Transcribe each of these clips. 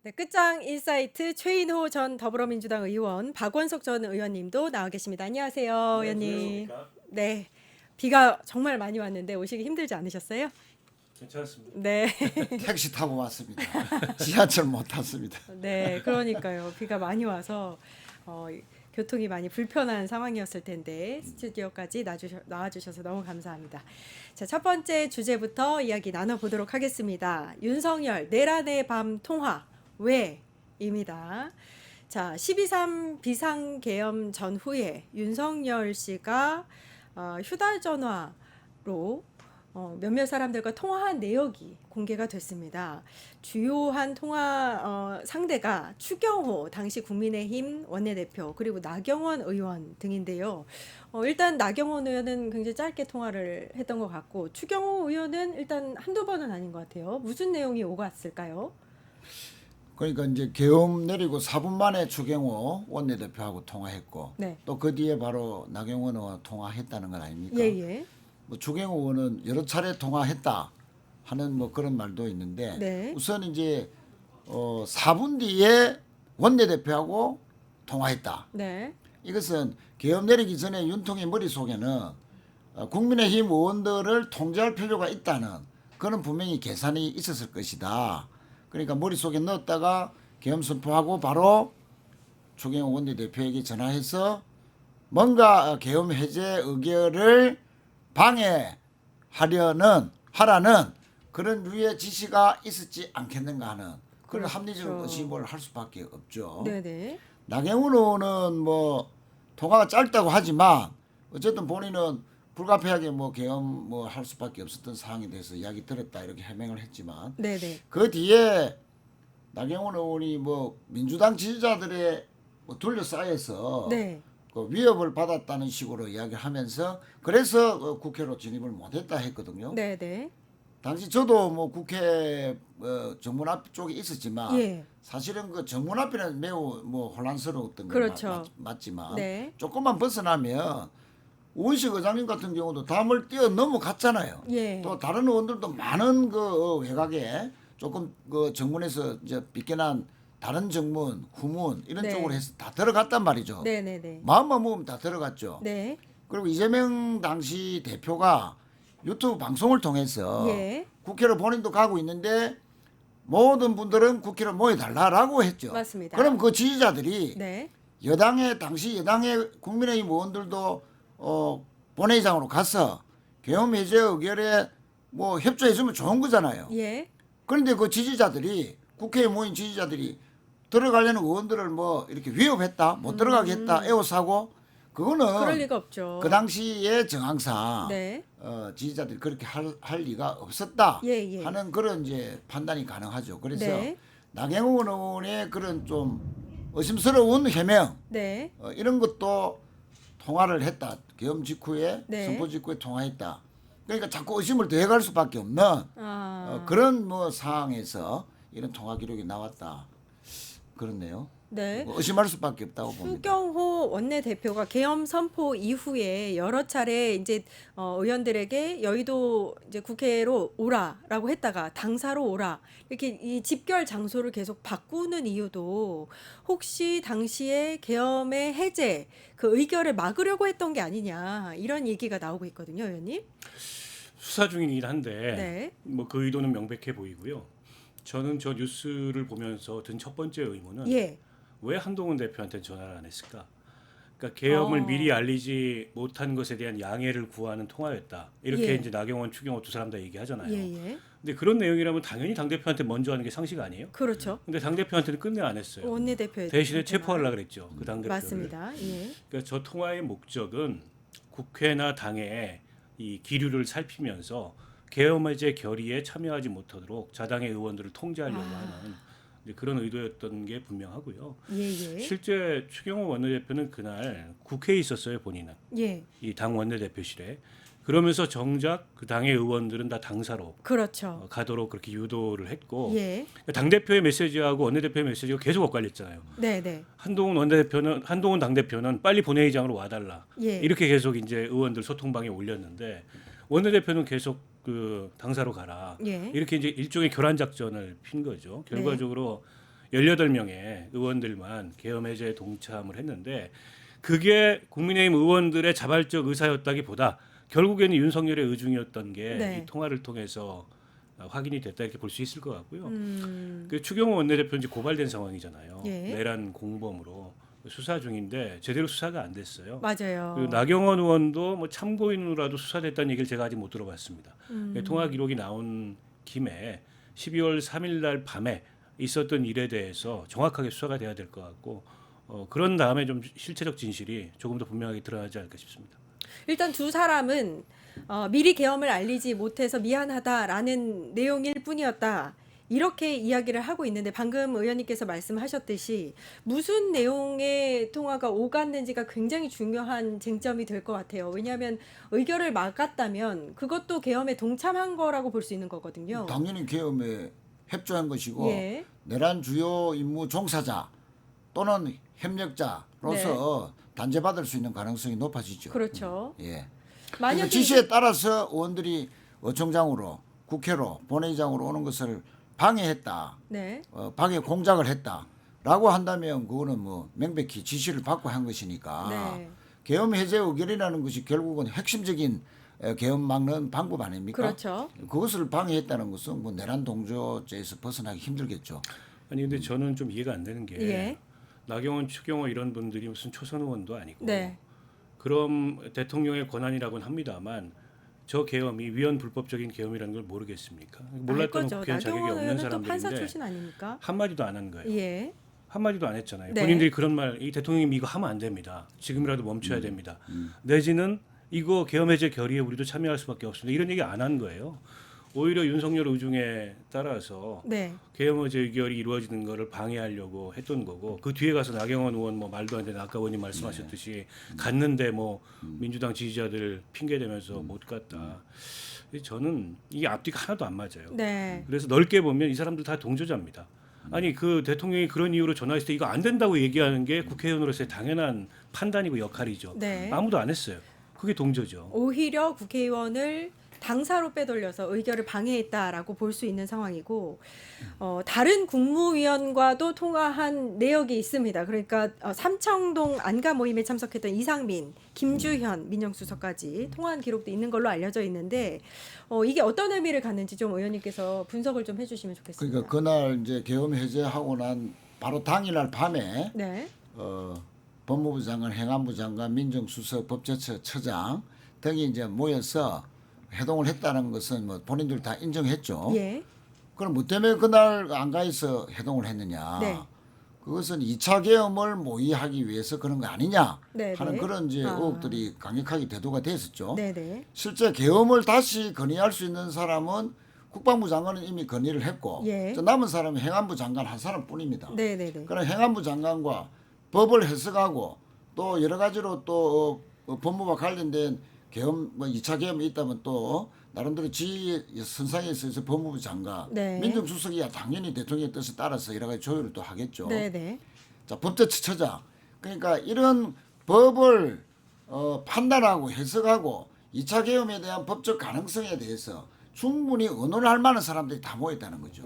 네, 끝장 인사이트 최인호 전 더불어민주당 의원, 박원석 전 의원님도 나와 계십니다. 안녕하세요, 네, 의원님. 안녕하십니까? 네, 비가 정말 많이 왔는데 오시기 힘들지 않으셨어요? 괜찮습니다. 네, 택시 타고 왔습니다. 지하철 못 탔습니다. 네, 그러니까요. 비가 많이 와서 교통이 많이 불편한 상황이었을 텐데 스튜디오까지 나와주셔서 너무 감사합니다. 자, 첫 번째 주제부터 이야기 나눠보도록 하겠습니다. 윤석열 내란의 밤 통화 왜입니다. 자, 12.3 비상계엄 전후에 윤석열 씨가 휴대전화로 몇몇 사람들과 통화한 내역이 공개가 됐습니다. 주요한 통화 상대가 추경호 당시 국민의힘 원내대표 그리고 나경원 의원 등인데요. 일단 나경원 의원은 굉장히 짧게 통화를 했던 것 같고 추경호 의원은 일단 한두 번은 아닌 것 같아요. 무슨 내용이 오갔을까요? 그러니까 이제 계엄 내리고 4분 만에 추경호 원내대표하고 통화했고 네. 또 그 뒤에 바로 나경원 의원 통화했다는 건 아닙니까? 예예. 뭐 추경호 의원은 여러 차례 통화했다 하는 뭐 그런 말도 있는데 네. 우선 이제 4분 뒤에 원내대표하고 통화했다. 네. 이것은 계엄 내리기 전에 윤통의 머릿속에는 국민의힘 의원들을 통제할 필요가 있다는 그런 분명히 계산이 있었을 것이다. 그러니까 머릿속에 넣었다가 계엄 선포하고 바로 추경호 원내대표에게 전화해서 뭔가 계엄 해제 의결을 하라는 그런 류의 지시가 있었지 않겠는가 하는 그런 그렇죠. 합리적 의심을 할 수밖에 없죠. 네네. 나경원 의원은 뭐 통화가 짧다고 하지만 어쨌든 본인은 불가피하게 뭐 계엄 뭐 할 수밖에 없었던 상황에 대해서 이야기 들었다 이렇게 해명을 했지만 네네. 그 뒤에 나경원 의원이 뭐 민주당 지지자들의 뭐 둘러싸여서 네. 그 위협을 받았다는 식으로 이야기하면서 그래서 국회로 진입을 못했다 했거든요. 네네. 당시 저도 뭐 국회 정문 앞 쪽에 있었지만 예. 사실은 그 정문 앞에는 매우 뭐 혼란스러웠던 건 그렇죠. 맞지만 네. 조금만 벗어나면 우원식 의장님 같은 경우도 담을 뛰어 넘어갔잖아요. 예. 또 다른 의원들도 많은 그 외곽에 조금 그 정문에서 이제 빗겨난 다른 정문, 후문 이런 네. 쪽으로 해서 다 들어갔단 말이죠. 네네네. 마음만 먹으면 다 들어갔죠. 네. 그리고 이재명 당시 대표가 유튜브 방송을 통해서 예. 국회로 본인도 가고 있는데 모든 분들은 국회로 모여달라라고 했죠. 맞습니다. 그럼 그 지지자들이 네. 당시 여당의 국민의힘 의원들도 본회의장으로 가서 계엄 해제 의결에 뭐 협조해주면 좋은 거잖아요. 예. 그런데 그 지지자들이 국회에 모인 지지자들이 들어가려는 의원들을 뭐 이렇게 위협했다, 못 들어가겠다, 에워싸고 그거는 그럴 리가 없죠. 그 당시의 정황상 네. 지지자들이 그렇게 할 리가 없었다 예, 예. 하는 그런 이제 판단이 가능하죠. 그래서 네. 나경원 의원의 그런 좀 의심스러운 해명 네. 이런 것도 통화를 했다. 계엄 직후에 네. 선포 직후에 통화했다. 그러니까 자꾸 의심을 더해갈 수밖에 없는 그런 뭐 상황에서 이런 통화 기록이 나왔다. 그렇네요. 네. 의심할 수밖에 없다고 봅니다. 추경호 원내대표가 계엄 선포 이후에 여러 차례 이제 의원들에게 여의도 이제 국회로 오라라고 했다가 당사로 오라 이렇게 이 집결 장소를 계속 바꾸는 이유도 혹시 당시에 계엄의 해제 그 의결을 막으려고 했던 게 아니냐 이런 얘기가 나오고 있거든요, 의원님. 수사 중이긴 한데 네. 뭐 그 의도는 명백해 보이고요. 저는 저 뉴스를 보면서 든 첫 번째 의문은 예. 왜 한동훈 대표한테 전화를 안 했을까? 그러니까 계엄을 미리 알리지 못한 것에 대한 양해를 구하는 통화였다. 이렇게 예. 이제 나경원, 추경호 두 사람 다 얘기하잖아요. 예. 근데 그런 내용이라면 당연히 당 대표한테 먼저 하는 게 상식 아니에요? 그렇죠. 근데 당 대표한테는 끝내 안 했어요. 원내대표 대신에 체포하려고 그랬죠. 그 당 대표를. 맞습니다. 예. 그러니까 저 통화의 목적은 국회나 당의 이 기류를 살피면서 계엄해제 결의에 참여하지 못하도록 자당의 의원들을 통제하려고 하는 이제 그런 의도였던 게 분명하고요. 예. 실제 추경호 원내대표는 그날 국회에 있었어요, 본인은. 예. 이 당 원내대표실에. 그러면서 정작 그 당의 의원들은 다 당사로 그렇죠. 가도록 그렇게 유도를 했고 예. 당 대표의 메시지하고 원내대표의 메시지가 계속 엇갈렸잖아요. 네네. 한동훈 당대표는 빨리 본회의장으로 와달라 예. 이렇게 계속 이제 의원들 소통방에 올렸는데 원내대표는 계속 그 당사로 가라 예. 이렇게 이제 일종의 교란 작전을 핀 거죠. 결과적으로 18명의 의원들만 계엄 해제에 동참을 했는데 그게 국민의힘 의원들의 자발적 의사였다기보다 결국에는 윤석열의 의중이었던 게 네. 이 통화를 통해서 확인이 됐다 이렇게 볼 수 있을 것 같고요. 음. 그 추경호 원내대표 이제 고발된 상황이잖아요. 예. 내란 공범으로 수사 중인데 제대로 수사가 안 됐어요. 맞아요. 그리고 나경원 의원도 뭐 참고인으로라도 수사됐다는 얘기를 제가 아직 못 들어봤습니다. 통화 기록이 나온 김에 12월 3일 날 밤에 있었던 일에 대해서 정확하게 수사가 돼야 될 것 같고 그런 다음에 좀 실체적 진실이 조금 더 분명하게 드러나지 않을까 싶습니다. 일단 두 사람은 미리 계엄을 알리지 못해서 미안하다라는 내용일 뿐이었다. 이렇게 이야기를 하고 있는데 방금 의원님께서 말씀하셨듯이 무슨 내용의 통화가 오갔는지가 굉장히 중요한 쟁점이 될 것 같아요. 왜냐하면 의결을 막았다면 그것도 계엄에 동참한 거라고 볼 수 있는 거거든요. 당연히 계엄에 협조한 것이고 예. 내란 주요 임무 종사자 또는 협력자로서 단죄받을 수 있는 가능성이 높아지죠. 그렇죠. 예. 만약에 그러니까 지시에 따라서 의원들이 어청장으로 국회로 본회의장으로 오는 것을 방해했다. 네. 방해 공작을 했다라고 한다면 그거는 뭐 명백히 지시를 받고 한 것이니까 네. 계엄 해제 의결이라는 것이 결국은 핵심적인 계엄 막는 방법 아닙니까? 그렇죠. 그것을 방해했다는 것은 뭐 내란 동조죄에서 벗어나기 힘들겠죠. 아니 근데 저는 좀 이해가 안 되는 게 예. 나경원, 추경호 이런 분들이 무슨 초선 의원도 아니고 네. 그럼 대통령의 권한이라고는 합니다만 저 계엄이 위헌 불법적인 계엄이라는 걸 모르겠습니까? 몰랐던 거죠. 국회의원 자격이 나경원 없는 의원은 또 판사 사람들인데 출신 아닙니까? 한마디도 안 한 거예요. 예. 한마디도 안 했잖아요. 네. 본인들이 그런 말, 이 대통령이 이거 하면 안 됩니다. 지금이라도 멈춰야 됩니다. 내지는 이거 계엄 해제 결의에 우리도 참여할 수밖에 없습니다. 이런 얘기 안 한 거예요. 오히려 윤석열 의중에 따라서 네. 계엄 해제 의결이 이루어지는 거를 방해하려고 했던 거고 그 뒤에 가서 나경원 의원 뭐 말도 안 되는 아까 의원님 말씀하셨듯이 갔는데 뭐 민주당 지지자들 핑계 대면서 못 갔다. 저는 이게 앞뒤가 하나도 안 맞아요. 네. 그래서 넓게 보면 이 사람들 다 동조자입니다. 아니 그 대통령이 그런 이유로 전화했을 때 이거 안 된다고 얘기하는 게 국회의원으로서의 당연한 판단이고 역할이죠. 네. 아무도 안 했어요. 그게 동조죠. 오히려 국회의원을 당사로 빼돌려서 의결을 방해했다라고 볼 수 있는 상황이고 다른 국무위원과도 통화한 내역이 있습니다. 그러니까 삼청동 안가 모임에 참석했던 이상민, 김주현 민정수석까지 통화한 기록도 있는 걸로 알려져 있는데 이게 어떤 의미를 갖는지 좀 의원님께서 분석을 좀 해주시면 좋겠습니다. 그러니까 그날 이제 계엄 해제하고 난 바로 당일날 밤에 네, 법무부 장관, 행안부 장관, 민정수석, 법제처장 등이 이제 모여서 해동을 했다는 것은 뭐 본인들 다 인정했죠. 예, 그럼 뭐 때문에 그날 안가에서 해동을 했느냐? 네. 그것은 2차 계엄을 모의하기 위해서 그런 거 아니냐 네, 하는 네. 그런 이제 의혹들이 강력하게 대두가 됐었죠. 네, 네, 실제 계엄을 다시 건의할 수 있는 사람은 국방부 장관은 이미 건의를 했고 예. 또 남은 사람은 행안부 장관 한 사람뿐입니다. 네, 네, 네. 그럼 행안부 장관과 법을 해석하고 또 여러 가지로 또 법무와 관련된 계엄 뭐 2차 계엄이 있다면 또 나름대로 지휘 선상에 있어서 법무부 장관, 네. 민정수석이야 당연히 대통령의 뜻에 따라서 여러 가지 조율을 또 하겠죠. 네, 네. 자, 법제처장. 그러니까 이런 법을 판단하고 해석하고 2차 계엄에 대한 법적 가능성에 대해서 충분히 의논을 할 만한 사람들이 다 모였다는 거죠.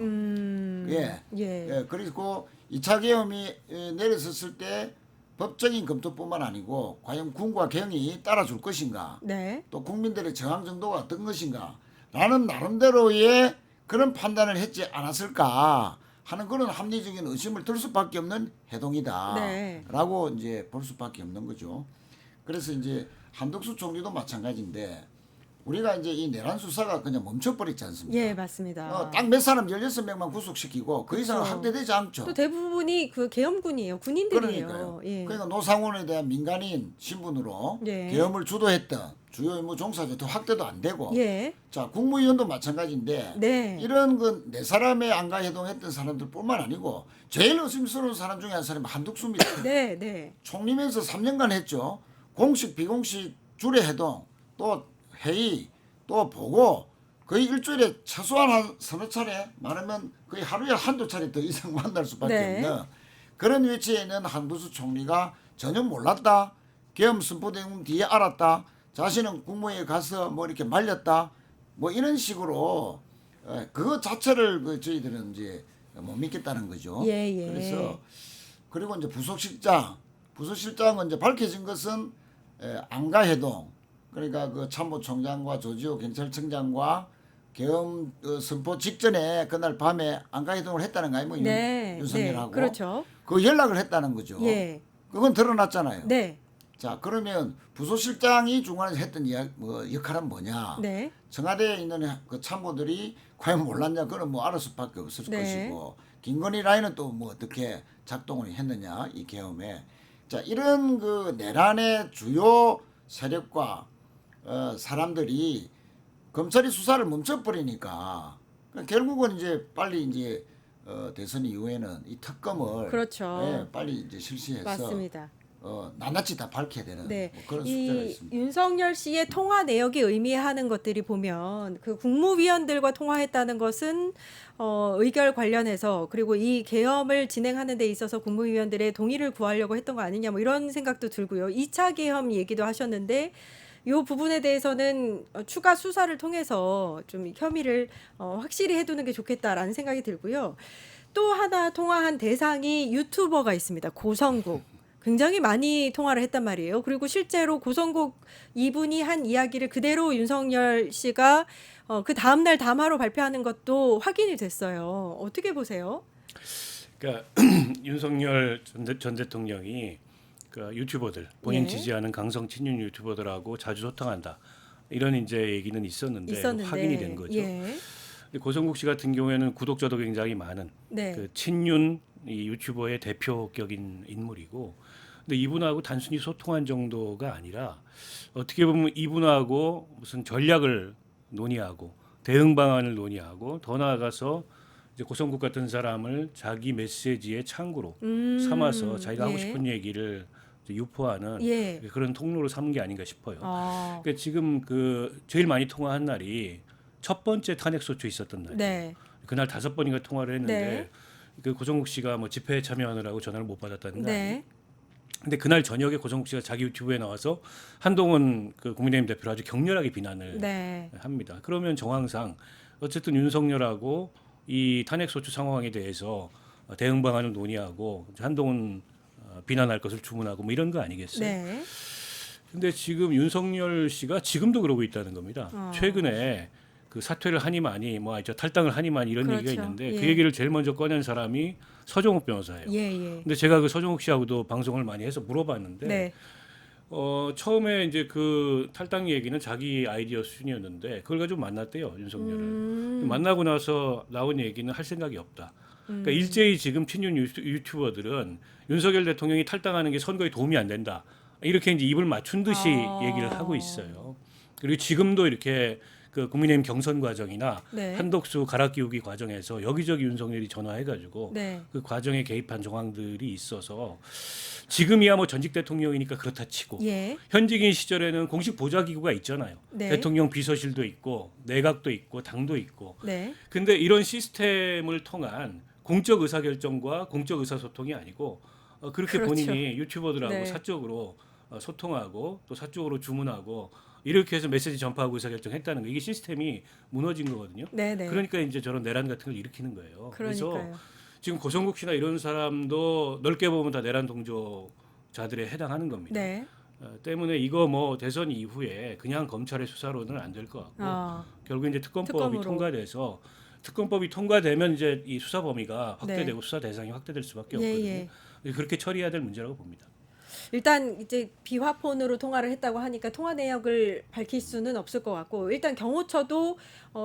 예. 예. 예. 그리고 2차 계엄이 내려섰을 때 법적인 검토뿐만 아니고 과연 군과 경이 따라줄 것인가, 네. 또 국민들의 저항 정도가 어떤 것인가 라는 나름대로의 그런 판단을 했지 않았을까 하는 그런 합리적인 의심을 들 수밖에 없는 해동이다 네. 라고 이제 볼 수밖에 없는 거죠. 그래서 이제 한덕수 총리도 마찬가지인데 우리가 이제 이 내란 수사가 그냥 멈춰버렸지 않습니까? 예, 맞습니다. 딱 몇 사람 16명만 구속시키고 그 이상은 그렇죠. 확대되지 않죠. 또 대부분이 그 계엄군이에요. 군인들이에요. 그러니까요. 예. 그러니까 노상원에 대한 민간인 신분으로 예. 계엄을 주도했던 주요 임무 종사자 더 확대도 안 되고 예. 자 국무위원도 마찬가지인데 네. 이런 그 네 사람의 안가 해동했던 사람들뿐만 아니고 제일 의심스러운 사람 중에 한 사람이 한덕수입니다. 네, 네. 총리면서 3년간 했죠. 공식 비공식 주례 해동 또 회의 또 보고 거의 일주일에 최소한 한 서너 차례 많으면 거의 하루에 한두 차례 더 이상 만날 수밖에 네. 없는 그런 위치에 있는 한덕수 총리가 전혀 몰랐다. 계엄 선포된 뒤에 알았다. 자신은 국무회의에 가서 뭐 이렇게 말렸다. 뭐 이런 식으로 그거 자체를 그 저희들은 이제 못 믿겠다는 거죠. 예, 예. 그래서 그리고 이제 부속실장은 이제 밝혀진 것은 안가해동 그러니까 그 참모총장과 조지호 경찰청장과 계엄 선포 직전에 그날 밤에 안가해동을 했다는 거 아니면 네, 윤석열하고 네, 그렇죠. 그 연락을 했다는 거죠. 예, 그건 드러났잖아요. 네, 자 그러면 부속실장이 중간에서 했던 역할은 뭐냐? 네, 청와대에 있는 그 참모들이 과연 몰랐냐? 그건 뭐 알을 수밖에 없을 네. 것이고 김건희 라인은 또 뭐 어떻게 작동을 했느냐 이 계엄에 자 이런 그 내란의 주요 세력과 사람들이 검찰이 수사를 멈춰버리니까 결국은 이제 빨리 이제 대선 이후에는 이 특검을 그렇죠. 빨리 이제 실시해서 맞습니다. 낱낱이 다 밝혀야 되는 네, 뭐 그런 숙제가 이 있습니다. 윤석열 씨의 통화 내역이 의미하는 것들이 보면 그 국무위원들과 통화했다는 것은 의결 관련해서 그리고 이 계엄을 진행하는 데 있어서 국무위원들의 동의를 구하려고 했던 거 아니냐 뭐 이런 생각도 들고요. 2차 계엄 얘기도 하셨는데 이 부분에 대해서는 추가 수사를 통해서 좀 혐의를 확실히 해두는 게 좋겠다라는 생각이 들고요. 또 하나 통화한 대상이 유튜버가 있습니다. 고성국. 굉장히 많이 통화를 했단 말이에요. 그리고 실제로 고성국 이분이 한 이야기를 그대로 윤석열 씨가 그 다음날 담화로 발표하는 것도 확인이 됐어요. 어떻게 보세요? 그러니까 윤석열 전 대통령이 그 유튜버들 본인 예. 지지하는 강성 친윤 유튜버들하고 자주 소통한다 이런 이제 얘기는 있었는데 확인이 된 거죠. 예. 근데 고성국 씨 같은 경우에는 구독자도 굉장히 많은 네. 그 친윤 이 유튜버의 대표격인 인물이고, 근데 이분하고 단순히 소통한 정도가 아니라 어떻게 보면 이분하고 무슨 전략을 논의하고 대응 방안을 논의하고 더 나아가서 이제 고성국 같은 사람을 자기 메시지의 창구로 삼아서 자기가 하고 예. 싶은 얘기를 이제 유포하는 예. 그런 통로로 삼은 게 아닌가 싶어요. 어. 그러니까 지금 그 제일 많이 통화한 날이 첫 번째 탄핵소추 있었던 날이에요. 네. 그날 5번인가 통화를 했는데 네. 그 고성국 씨가 뭐 집회에 참여하느라고 전화를 못 받았다는 거 아니에요? 네. 근데 그날 저녁에 고성국 씨가 자기 유튜브에 나와서 한동훈 그 국민의힘 대표를 아주 격렬하게 비난을 네. 합니다. 그러면 정황상 어쨌든 윤석열하고 이 탄핵소추 상황에 대해서 대응 방안을 논의하고 한동훈 비난할 것을 주문하고 뭐 이런 거 아니겠어요? 네. 근데 지금 윤석열 씨가 지금도 그러고 있다는 겁니다. 어. 최근에 그 사퇴를 하니 많이 뭐 탈당을 하니 많이 이런 그렇죠. 얘기가 있는데 예. 그 얘기를 제일 먼저 꺼낸 사람이 서정욱 변호사예요. 예, 예. 근데 제가 그 서정욱 씨하고도 방송을 많이 해서 물어봤는데 네. 처음에 이제 그 탈당 얘기는 자기 아이디어 수준이었는데 그걸 가지고 만났대요, 윤석열을. 만나고 나서 나온 얘기는 할 생각이 없다. 그러니까 일제히 지금 친윤 유튜버들은 윤석열 대통령이 탈당하는 게 선거에 도움이 안 된다. 이렇게 이제 입을 맞춘 듯이 얘기를 하고 있어요. 그리고 지금도 이렇게 그 국민의힘 경선 과정이나 네. 한덕수 갈아 끼우기 과정에서 여기저기 윤석열이 전화해가지고 네. 그 과정에 개입한 정황들이 있어서 지금이야 뭐 전직 대통령이니까 그렇다 치고 예. 현직인 시절에는 공식 보좌기구가 있잖아요. 네. 대통령 비서실도 있고 내각도 있고 당도 있고. 네. 근데 이런 시스템을 통한 공적 의사결정과 공적 의사소통이 아니고 그렇게 그렇죠. 본인이 유튜버들하고 네. 사적으로 소통하고 또 사적으로 주문하고 이렇게 해서 메시지 전파하고 의사결정했다는 거 이게 시스템이 무너진 거거든요. 네, 네. 그러니까 이제 저런 내란 같은 걸 일으키는 거예요. 그래서 그러니까요. 지금 고성국 씨나 이런 사람도 넓게 보면 다 내란 동조자들에 해당하는 겁니다. 네. 때문에 이거 뭐 대선 이후에 그냥 검찰의 수사로는 안 될 것 같고 결국 이제 특검법이 특검으로. 통과돼서 특검법이 통과되면 이제 이 수사 범위가 확대되고 네. 수사 대상이 확대될 수밖에 예, 없거든요. 그렇게 처리해야 될 문제라고 봅니다. 일단 이제 비화폰으로 통화를 했다고 하니까 통화 내역을 밝힐 수는 없을 것 같고 일단 경호처도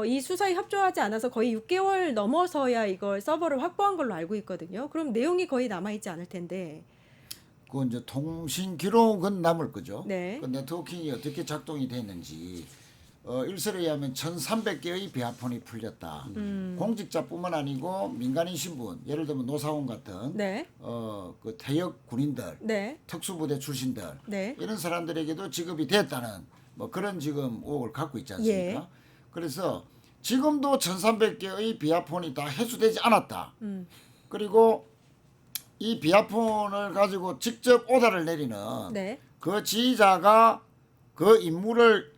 이 수사에 협조하지 않아서 거의 6개월 넘어서야 이걸 서버를 확보한 걸로 알고 있거든요. 그럼 내용이 거의 남아 있지 않을 텐데. 그 이제 통신 기록은 남을 거죠. 네. 그 네트워킹이 어떻게 작동이 됐는지 일설에 의하면 1,300개의 비화폰이 풀렸다. 공직자뿐만 아니고 민간인 신분, 예를 들면 노사원 같은 네. 그 퇴역 군인들, 네. 특수부대 출신들 네. 이런 사람들에게도 지급이 됐다는 뭐 그런 지금 의혹을 갖고 있지 않습니까? 예. 그래서 지금도 1,300개의 비화폰이 다 해소되지 않았다. 그리고 이 비화폰을 가지고 직접 오다를 내리는 네. 그 지휘자가 그 임무를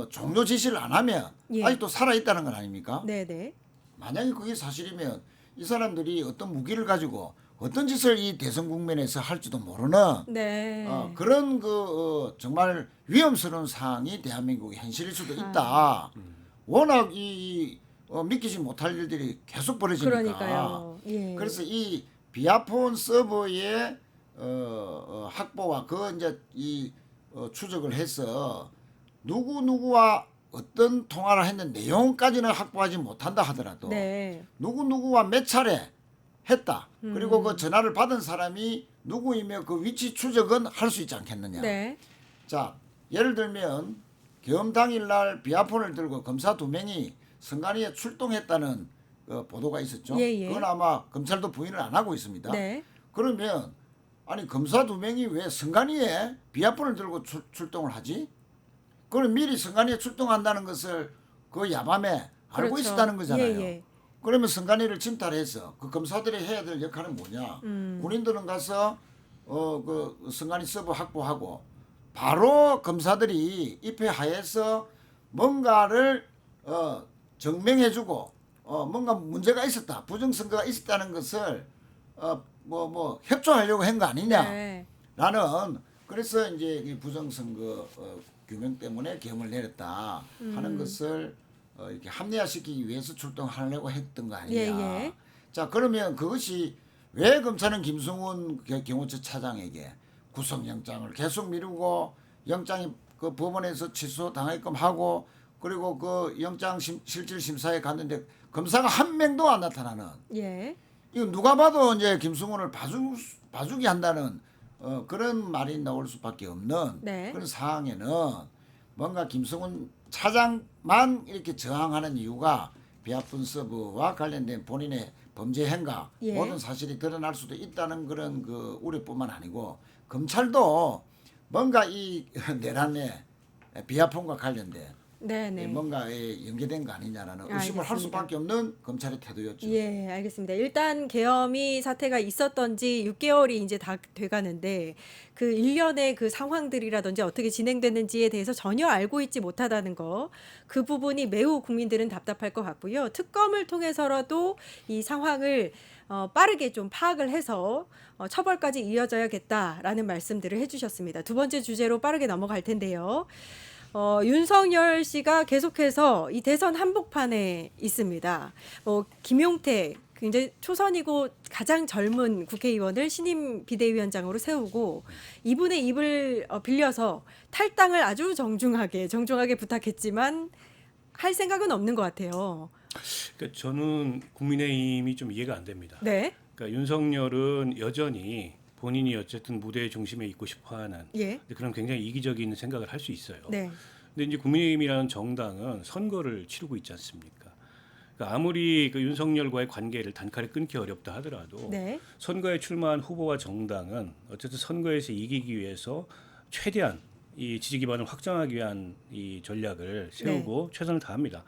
종료 지시를 안 하면 예. 아직도 살아 있다는 건 아닙니까? 네, 네. 만약에 그게 사실이면 이 사람들이 어떤 무기를 가지고 어떤 짓을 이 대선 국면에서 할지도 모르는 네. 그런 정말 위험스러운 상황이 대한민국의 현실일 수도 있다. 워낙 믿기지 못할 일들이 계속 벌어지니까. 그러니까요. 예. 그래서 이 비아폰 서버의 확보와 그 이제 추적을 해서 누구와 어떤 통화를 했는 내용까지는 확보하지 못한다 하더라도 네. 누구와 몇 차례 했다. 그리고 그 전화를 받은 사람이 누구이며 그 위치 추적은 할 수 있지 않겠느냐. 네. 자, 예를 들면 계엄 당일날 비아폰을 들고 검사 2명이 선관위에 출동했다는 보도가 있었죠. 예. 그건 아마 검찰도 부인을 안 하고 있습니다. 네. 그러면 아니 검사 2명이 왜 선관위에 비아폰을 들고 출동을 하지? 그럼 미리 선관위에 출동한다는 것을 그 야밤에 알고 그렇죠. 있었다는 거잖아요. 예. 그러면 선관위를 침탈해서 그 검사들이 해야 될 역할은 뭐냐? 군인들은 가서 그 선관위 서버 확보하고 바로 검사들이 입회하에서 뭔가를 증명해주고 뭔가 문제가 있었다, 부정선거가 있었다는 것을 협조하려고 한 거 아니냐라는 네. 그래서 이제 이 부정선거 규명 때문에 계엄을 내렸다 하는 것을 이렇게 합리화시키기 위해서 출동하려고 했던 거 아니냐. 예. 자, 그러면 그것이 왜 검찰은 김성훈 경호처 차장에게 구속영장을 계속 미루고 영장이 그 법원에서 취소 당하게끔 하고 그리고 그 영장 실질 심사에 갔는데 검사가 한 명도 안 나타나는. 예. 이거 누가 봐도 이제 김성훈을 봐주기 한다는 그런 말이 나올 수밖에 없는 네. 그런 상황에는 뭔가 김성훈 차장만 이렇게 저항하는 이유가 비아폰 서버와 관련된 본인의 범죄 행각 예. 모든 사실이 드러날 수도 있다는 그런 그 우려뿐만 아니고 검찰도 뭔가 이 내란에 비아폰과 관련된 네네. 뭔가에 연계된 거 아니냐라는 의심을 할 알겠습니다. 수밖에 없는 검찰의 태도였죠. 예, 알겠습니다. 일단 계엄이 사태가 있었던 지 6개월이 이제 다 돼가는데 그 일련의 그 상황들이라든지 어떻게 진행됐는지에 대해서 전혀 알고 있지 못하다는 거, 그 부분이 매우 국민들은 답답할 것 같고요. 특검을 통해서라도 이 상황을 빠르게 좀 파악을 해서 처벌까지 이어져야겠다라는 말씀들을 해주셨습니다. 두 번째 주제로 빠르게 넘어갈 텐데요. 윤석열 씨가 계속해서 이 대선 한복판에 있습니다. 김용태 굉장히 초선이고 가장 젊은 국회의원을 신임 비대위원장으로 세우고 이분의 입을 빌려서 탈당을 아주 정중하게 부탁했지만 할 생각은 없는 것 같아요. 그러니까 저는 국민의힘이 좀 이해가 안 됩니다. 네. 그러니까 윤석열은 여전히 본인이 어쨌든 무대의 중심에 있고 싶어하는 예. 그런 굉장히 이기적인 생각을 할 수 있어요. 네. 근데 이제 국민의힘이라는 정당은 선거를 치르고 있지 않습니까? 그러니까 아무리 그 윤석열과의 관계를 단칼에 끊기 어렵다 하더라도 네. 선거에 출마한 후보와 정당은 어쨌든 선거에서 이기기 위해서 최대한 이 지지 기반을 확장하기 위한 이 전략을 세우고 최선을 다합니다.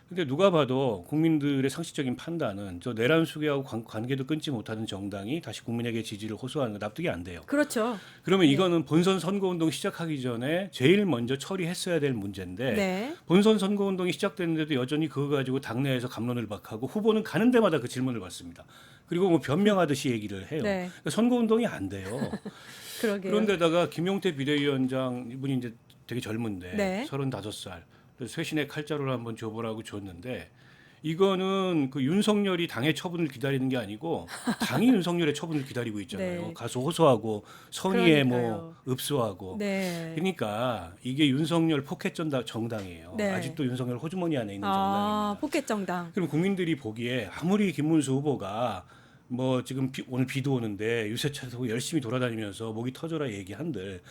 근데 누가 봐도 국민들의 상식적인 판단은 저 내란 수계하고 관계도 끊지 못하는 정당이 다시 국민에게 지지를 호소하는 거 납득이 안 돼요. 그렇죠. 그러면 이거는 본선 선거운동 시작하기 전에 제일 먼저 처리했어야 될 문제인데 네. 본선 선거운동이 시작됐는데도 여전히 그거 가지고 당내에서 갑론을 박하고 후보는 가는 데마다 그 질문을 받습니다. 그리고 뭐 변명하듯이 얘기를 해요. 네. 그러니까 선거운동이 안 돼요. 그러게요. 그런데다가 김용태 비대위원장 이분이 이제 되게 젊은데 네. 35살. 그래서 쇄신의 칼자루를 한번 줘보라고 줬는데 이거는 그 윤석열이 당의 처분을 기다리는 게 아니고 당이 윤석열의 처분을 기다리고 있잖아요. 네. 가서 호소하고 선의에 뭐 그러니까요. 읍소하고. 네. 그러니까 이게 윤석열 포켓 정당이에요. 네. 아직도 윤석열 호주머니 안에 있는 아, 정당입니다. 포켓 정당. 그럼 국민들이 보기에 아무리 김문수 후보가 뭐 지금 오늘 비도 오는데 유세차 타고 열심히 돌아다니면서 목이 터져라 얘기한들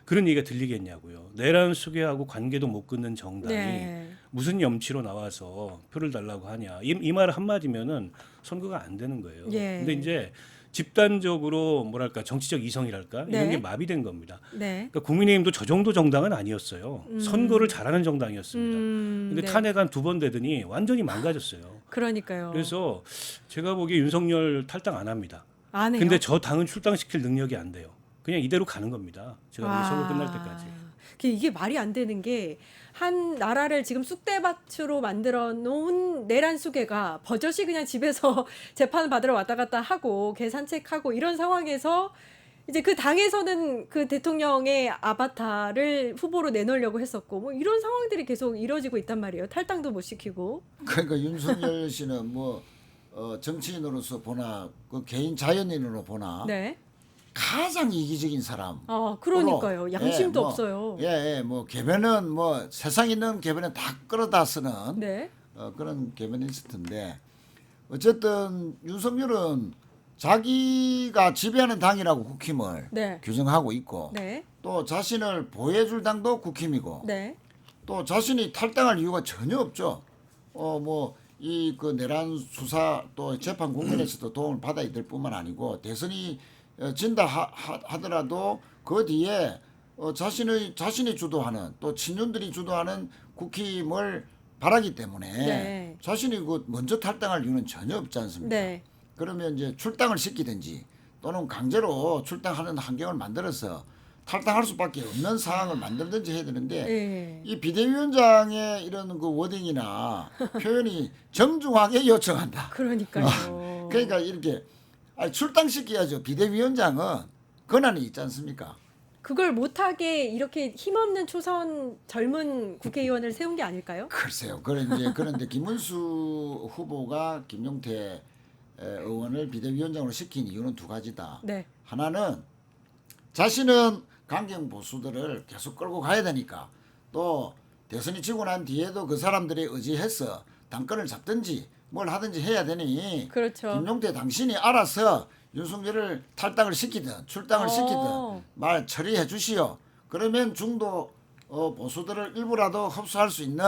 그런 얘기가 들리겠냐고요. 내란 수계하고 관계도 못 끊는 정당이 네. 무슨 염치로 나와서 표를 달라고 하냐. 이 말 한마디면은 선거가 안 되는 거예요. 예. 근데 이제 집단적으로 뭐랄까 정치적 이성이랄까 이런 네. 게 마비된 겁니다. 네. 그러니까 국민의힘도 저 정도 정당은 아니었어요. 선거를 잘하는 정당이었습니다. 근데 네. 탄핵 한 2번 되더니 완전히 망가졌어요. 그러니까요. 그래서 제가 보기에 윤석열 탈당 안 합니다. 안 해요. 근데 저 당은 출당시킬 능력이 안 돼요. 그냥 이대로 가는 겁니다. 제가 보기 선거 끝날 때까지. 이게 말이 안 되는 게 한 나라를 지금 쑥대밭으로 만들어 놓은 내란 수계가 버젓이 그냥 집에서 재판 받으러 왔다 갔다 하고 개 산책하고 이런 상황에서 이제 그 당에서는 그 대통령의 아바타를 후보로 내놓으려고 했었고 뭐 이런 상황들이 계속 이뤄지고 있단 말이에요. 탈당도 못 시키고. 그러니까 윤석열 씨는 뭐 정치인으로서 보나 그 개인 자연인으로 보나 네. 가장 이기적인 사람. 그러니까요. 양심도 뭐, 없어요. 뭐 개변은 뭐 세상 있는 개변은 다 끌어다 쓰는 네. 그런 개변리스트인데 어쨌든 윤석열은 자기가 지배하는 당이라고 국힘을 네. 규정하고 있고 네. 또 자신을 보호해줄 당도 국힘이고 네. 또 자신이 탈당할 이유가 전혀 없죠. 뭐 이 그 내란 수사 또 재판 국면에서도 도움을 받아야 될 뿐만 아니고 대선이 진다 하더라도 그 뒤에 자신이 주도하는 또 친윤들이 주도하는 국힘을 바라기 때문에 네. 자신이 그 먼저 탈당할 이유는 전혀 없지 않습니까? 네. 그러면 이제 출당을 시키든지 또는 강제로 출당하는 환경을 만들어서 탈당할 수밖에 없는 상황을 만들든지 해야 되는데 네. 이 비대위원장의 이런 그 워딩이나 표현이 정중하게 요청한다. 그러니까요. 그러니까 이렇게 출당시켜야죠. 비대위원장은 권한이 있지 않습니까? 그걸 못하게 이렇게 힘없는 초선 젊은 국회의원을 세운 게 아닐까요? 글쎄요. 그런데 김문수 후보가 김용태 의원을 비대위원장으로 시킨 이유는 두 가지다. 네. 하나는 자신은 강경 보수들을 계속 끌고 가야 되니까 또 대선이 지고 난 뒤에도 그 사람들이 의지해서 당권을 잡든지 뭘 하든지 해야 되니 그렇죠. 김용태 당신이 알아서 윤석열을 탈당을 시키든 출당을 시키든 말 처리해 주시오. 그러면 중도 보수들을 일부라도 흡수할 수 있는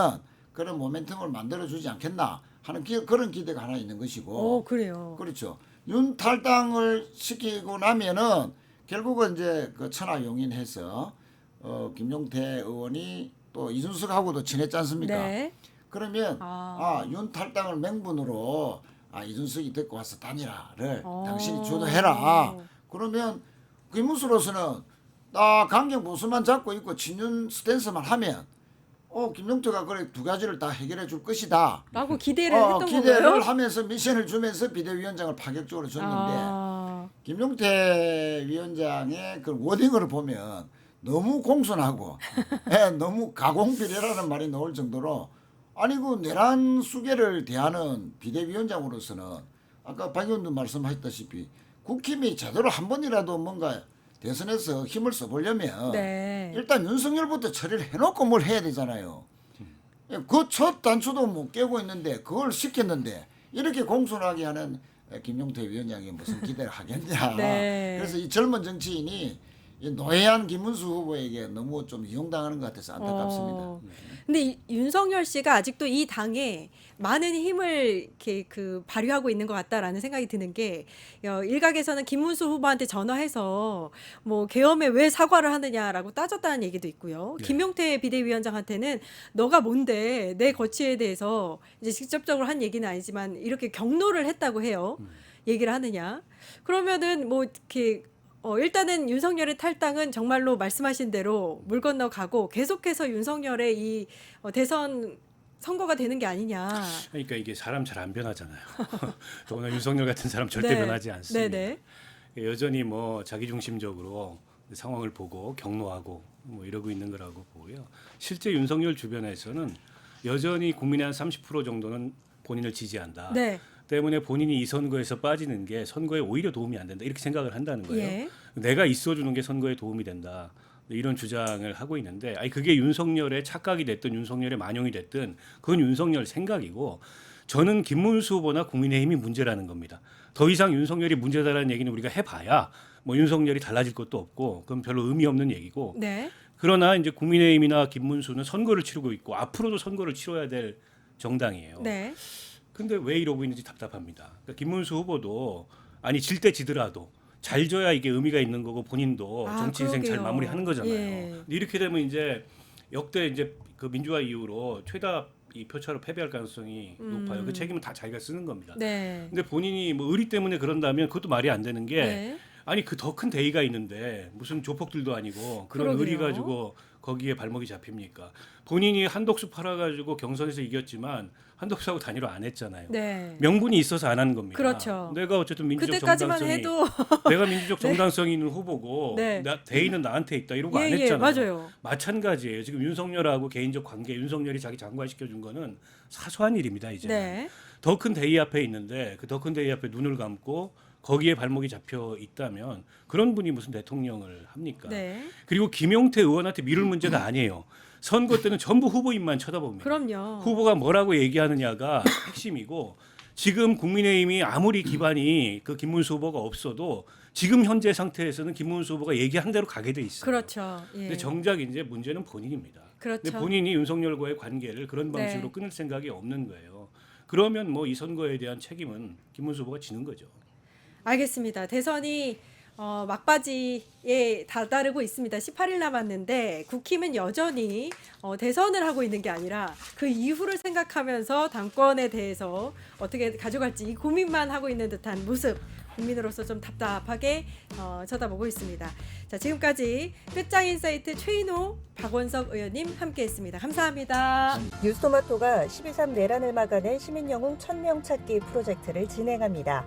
그런 모멘텀을 만들어 주지 않겠나 하는 그런 기대가 하나 있는 것이고. 그래요. 그렇죠. 윤 탈당을 시키고 나면은 결국은 이제 그 천하용인해서 김용태 의원이 또 이준석하고도 친했지 않습니까? 네. 그러면 윤 탈당을 명분으로 이준석이 데리고 와서 다니라를 당신이 주도해라. 그러면 김문수로서는 강경 보수만 잡고 있고 친윤 스탠스만 하면 김용태가 그래 두 가지를 다 해결해 줄 것이다. 라고 기대를 했던 기대를 거예요? 하면서 미션을 주면서 비대위원장을 파격적으로 줬는데 김용태 위원장의 그 워딩을 보면 너무 공손하고 너무 가공비례라는 말이 나올 정도로 아니 그 내란 수계를 대하는 비대위원장으로서는 아까 박 의원도 말씀하셨다시피 국힘이 제대로 한 번이라도 뭔가 대선에서 힘을 써보려면 네. 일단 윤석열부터 처리를 해놓고 뭘 해야 되잖아요. 그 첫 단추도 못 깨고 있는데 그걸 시켰는데 이렇게 공손하게 하는 김용태 위원장이 무슨 기대를 하겠냐. 네. 그래서 이 젊은 정치인이 이 노회한 김문수 후보에게 너무 좀 이용당하는 것 같아서 안타깝습니다. 근데 윤석열 씨가 아직도 이 당에 많은 힘을 이렇게 발휘하고 있는 것 같다라는 생각이 드는 게 일각에서는 김문수 후보한테 전화해서 뭐 계엄에 왜 사과를 하느냐라고 따졌다는 얘기도 있고요. 네. 김용태 비대위원장한테는 너가 뭔데 내 거취에 대해서 이제 직접적으로 한 얘기는 아니지만 이렇게 경로를 했다고 해요. 얘기를 하느냐? 그러면은 뭐 이렇게 일단은 윤석열의 탈당은 정말로 말씀하신 대로 물 건너가고 계속해서 윤석열의 이 대선 선거가 되는 게 아니냐. 그러니까 이게 사람 잘 안 변하잖아요. 더구나 윤석열 같은 사람 절대 네. 변하지 않습니다. 네네. 여전히 뭐 자기중심적으로 상황을 보고 경로하고 뭐 이러고 있는 거라고 보고요. 실제 윤석열 주변에서는 여전히 국민의 한 30% 정도는 본인을 지지한다. 네. 때문에 본인이 이 선거에서 빠지는 게 선거에 오히려 도움이 안 된다. 이렇게 생각을 한다는 거예요. 예. 내가 있어주는 게 선거에 도움이 된다. 이런 주장을 하고 있는데 그게 윤석열의 착각이 됐든 윤석열의 만용이 됐든 그건 윤석열 생각이고 저는 김문수 후보나 국민의힘이 문제라는 겁니다. 더 이상 윤석열이 문제다라는 얘기는 우리가 해봐야 뭐 윤석열이 달라질 것도 없고 그건 별로 의미 없는 얘기고 네. 그러나 이제 국민의힘이나 김문수는 선거를 치르고 있고 앞으로도 선거를 치러야 될 정당이에요. 네. 근데 왜 이러고 있는지 답답합니다. 그러니까 김문수 후보도 질 때 지더라도 잘 져야 이게 의미가 있는 거고 본인도 정치 인생 잘 그러게요. 마무리하는 거잖아요. 예. 근데 이렇게 되면 이제 역대 이제 그 민주화 이후로 최다 이 표차로 패배할 가능성이 높아요. 그 책임은 다 자기가 쓰는 겁니다. 네. 근데 본인이 뭐 의리 때문에 그런다면 그것도 말이 안 되는 게 네. 그 더 큰 대의가 있는데 무슨 조폭들도 아니고 그런 그러게요. 의리 가지고 거기에 발목이 잡힙니까? 본인이 한독수 팔아가지고 경선에서 이겼지만 한독수하고 단일화 안 했잖아요. 네. 명분이 있어서 안 한 겁니다. 그렇죠. 내가 어쨌든 민주적 그때까지만 정당성이 해도 내가 민주적 정당성이 있는 후보고 네. 대의는 나한테 있다 이러고 안 예, 했잖아요. 맞아요. 마찬가지예요. 지금 윤석열하고 개인적 관계, 윤석열이 자기 장관시켜 준 거는 사소한 일입니다. 이제 네. 더 큰 대의 앞에 있는데 그 더 큰 대의 앞에 눈을 감고 거기에 발목이 잡혀 있다면 그런 분이 무슨 대통령을 합니까? 네. 그리고 김용태 의원한테 미룰 문제가 아니에요. 선거 때는 전부 후보인만 쳐다봅니다. 그럼요. 후보가 뭐라고 얘기하느냐가 핵심이고 지금 국민의힘이 아무리 기반이 그 김문수 후보가 없어도 지금 현재 상태에서는 김문수 후보가 얘기한 대로 가게 돼 있어요. 그렇죠. 예. 근데 정작 이제 문제는 본인입니다. 그렇죠. 근데 본인이 윤석열과의 관계를 그런 방식으로 네. 끊을 생각이 없는 거예요. 그러면 뭐 이 선거에 대한 책임은 김문수 후보가 지는 거죠. 알겠습니다. 대선이 막바지에 다다르고 있습니다. 18일 남았는데 국힘은 여전히 대선을 하고 있는 게 아니라 그 이후를 생각하면서 당권에 대해서 어떻게 가져갈지 이 고민만 하고 있는 듯한 모습. 국민으로서 좀 답답하게 쳐다보고 있습니다. 자, 지금까지 끝장인사이트 최인호, 박원석 의원님 함께했습니다. 감사합니다. 뉴스토마토가 12.3 내란을 막아낸 시민영웅 1000명 찾기 프로젝트를 진행합니다.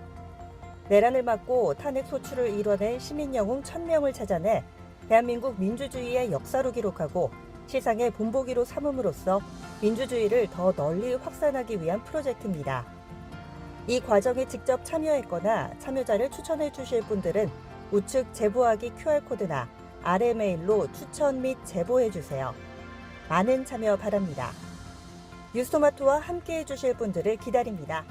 내란을 막고 탄핵 소추를 이뤄낸 시민영웅 1000명을 찾아내 대한민국 민주주의의 역사로 기록하고 시상의 본보기로 삼음으로써 민주주의를 더 널리 확산하기 위한 프로젝트입니다. 이 과정에 직접 참여했거나 참여자를 추천해 주실 분들은 우측 제보하기 QR코드나 아래 메일로 추천 및 제보해 주세요. 많은 참여 바랍니다. 뉴스토마토와 함께해 주실 분들을 기다립니다.